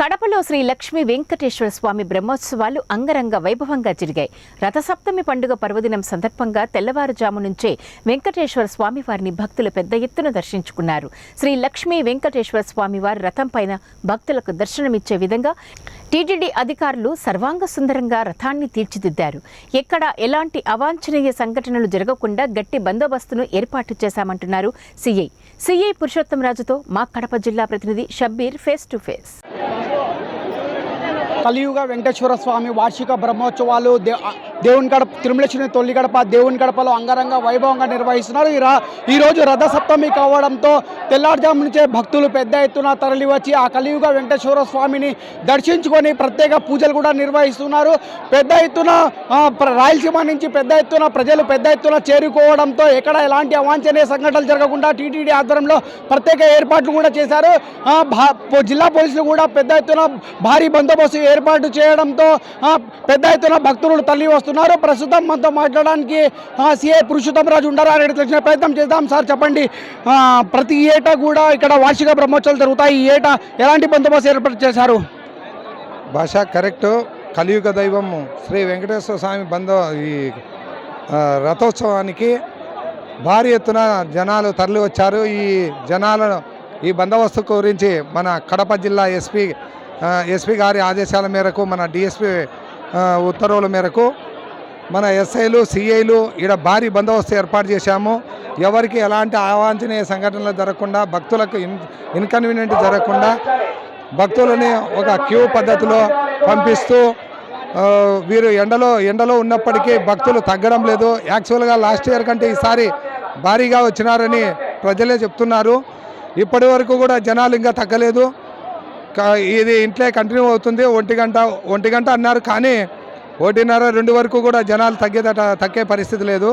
కడపలో శ్రీ లక్ష్మీ వెంకటేశ్వర స్వామి బ్రహ్మోత్సవాలు అంగరంగ వైభవంగా జరిగాయి. రథసప్తమి పండుగ పర్వదినం సందర్భంగా తెల్లవారుజాము నుంచే వెంకటేశ్వర స్వామి వారిని భక్తులు పెద్ద ఎత్తున దర్శించుకున్నారు. శ్రీ లక్ష్మీ వెంకటేశ్వర స్వామి వారి రథం పైన భక్తులకు దర్శనమిచ్చే విధంగా టీటీడీ అధికారులు సర్వాంగ సుందరంగా రథాన్ని తీర్చిదిద్దారు. ఎక్కడ ఎలాంటి అవాంఛనీయ సంఘటనలు జరగకుండా గట్టి బందోబస్తును ఏర్పాటు చేశామంటున్నారు సిఐ పురుషోత్తమరాజుతో మా కడప జిల్లా ప్రతినిధి షబ్బీర్ ఫేస్ టు ఫేస్. కలియుగ వెంకటేశ్వర స్వామి వార్షిక బ్రహ్మోత్సవాలు దేవుని గడప తిరుమలేశ్వరుని తొలి గడప దేవుని గడపలో అంగరంగ వైభవంగా నిర్వహిస్తున్నారు. ఈరోజు రథసప్తమి కావడంతో తెల్లారుజాము నుంచే భక్తులు పెద్ద ఎత్తున తరలివచ్చి ఆ కలియుగ వెంకటేశ్వర స్వామిని దర్శించుకొని ప్రత్యేక పూజలు కూడా నిర్వహిస్తున్నారు. పెద్ద ఎత్తున రాయలసీమ నుంచి పెద్ద ఎత్తున ప్రజలు పెద్ద ఎత్తున చేరుకోవడంతో ఎక్కడ ఎలాంటి అవాంఛనీయ సంఘటనలు జరగకుండా టీటీడీ ఆధ్వర్యంలో ప్రత్యేక ఏర్పాట్లు కూడా చేశారు. జిల్లా పోలీసులు కూడా పెద్ద ఎత్తున భారీ బందోబస్తు ఏర్పాటు చేయడంతో పెద్ద ఎత్తున భక్తులు తల్లి వస్తున్నారు. ప్రస్తుతం మనతో మాట్లాడడానికి సిఐ పురుషోత్తమరాజు ఉన్నారు. ఆయన తెలిసిన ప్రయత్నం చేద్దాం. సార్ చెప్పండి, ప్రతి ఏటా కూడా ఇక్కడ వార్షిక బ్రహ్మోత్సవాలు జరుగుతాయి. ఈ ఏటా ఎలాంటి బందోబస్తు ఏర్పాటు చేశారు? భాష కరెక్ట్. కలియుగ దైవం శ్రీ వెంకటేశ్వర స్వామి ఈ రథోత్సవానికి భారీ ఎత్తున జనాలు తరలి వచ్చారు. ఈ బందోబస్తు గురించి మన కడప జిల్లా ఎస్పీ గారి ఆదేశాల మేరకు, మన డిఎస్పీ ఉత్తర్వుల మేరకు మన ఎస్ఐలు సిఐలు ఇక్కడ భారీ బందోబస్తు ఏర్పాటు చేశాము. ఎవరికి ఎలాంటి అవాంఛనీయ సంఘటనలు జరగకుండా, భక్తులకు ఇన్కన్వీనియంట్ జరగకుండా భక్తులని ఒక క్యూ పద్ధతిలో పంపిస్తూ వీరు ఎండలో ఉన్నప్పటికీ భక్తులు తగ్గడం లేదు. యాక్చువల్గా లాస్ట్ ఇయర్ కంటే ఈసారి భారీగా వచ్చినారని ప్రజలే చెప్తున్నారు. ఇప్పటి వరకు కూడా జనాలు ఇంకా తగ్గలేదు. ఇది ఇంట్లో కంటిన్యూ అవుతుంది. ఒంటి గంట అన్నారు, కానీ 1:30-2 వరకు కూడా జనాలు తగ్గే పరిస్థితి లేదు.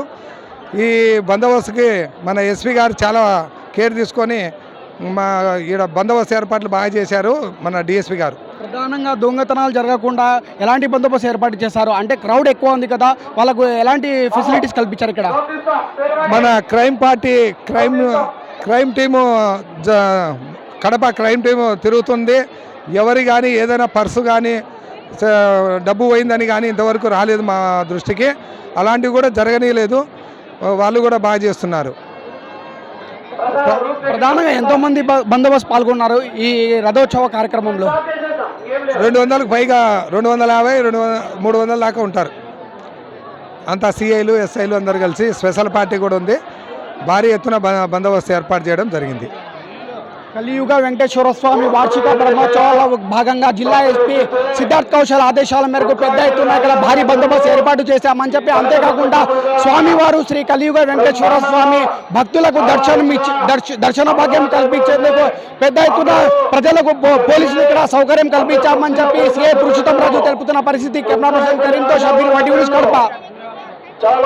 ఈ బందోబస్తుకి మన ఎస్పీ గారు చాలా కేర్ తీసుకొని ఈడ బందోబస్తు ఏర్పాట్లు బాగా చేశారు. మన డిఎస్పీ గారు ప్రధానంగా దొంగతనాలు జరగకుండా ఎలాంటి బందోబస్తు ఏర్పాటు చేశారు? అంటే క్రౌడ్ ఎక్కువ ఉంది కదా, వాళ్ళకు ఎలాంటి ఫెసిలిటీస్ కల్పించారు ఇక్కడ? మన crime team Kadapa crime team తిరుగుతుంది. ఎవరి కానీ ఏదైనా పర్సు కానీ డబ్బు పోయిందని కానీ ఇంతవరకు రాలేదు మా దృష్టికి. అలాంటివి కూడా జరగనీయలేదు. వాళ్ళు కూడా బాగా చేస్తున్నారు. ప్రధానంగా ఎంతోమంది బందోబస్తు పాల్గొన్నారు ఈ రథోత్సవ కార్యక్రమంలో? 200కు పైగా, 250, 300 దాకా ఉంటారు. అంతా సిఐలు ఎస్ఐలు అందరు కలిసి, స్పెషల్ పార్టీ కూడా ఉంది. భారీ ఎత్తున బందోబస్తు ఏర్పాటు చేయడం జరిగింది. కలియుగ వెంకటేశ్వర స్వామి వార్షిక బ్రహ్మోత్సవాల భాగంగా జిల్లా ఎస్పీ సిద్ధార్థ్ కౌశల్ ఆదేశాల మేరకు పెద్ద ఎత్తున ఇక్కడ భారీ బందోబస్తు ఏర్పాటు చేశామని చెప్పి, అంతేకాకుండా స్వామివారు శ్రీ కలియుగ వెంకటేశ్వర స్వామి భక్తులకు దర్శన భాగ్యం కల్పించేందుకు పెద్ద ఎత్తున ప్రజలకు పోలీసులు ఇక్కడ సౌకర్యం కల్పించామని చెప్పి సిఐ పురుషోత్తమరాజు తెలుపుతున్న పరిస్థితి. కెమెరా పర్సన్ కరీంతో షబ్బీర్, కడప.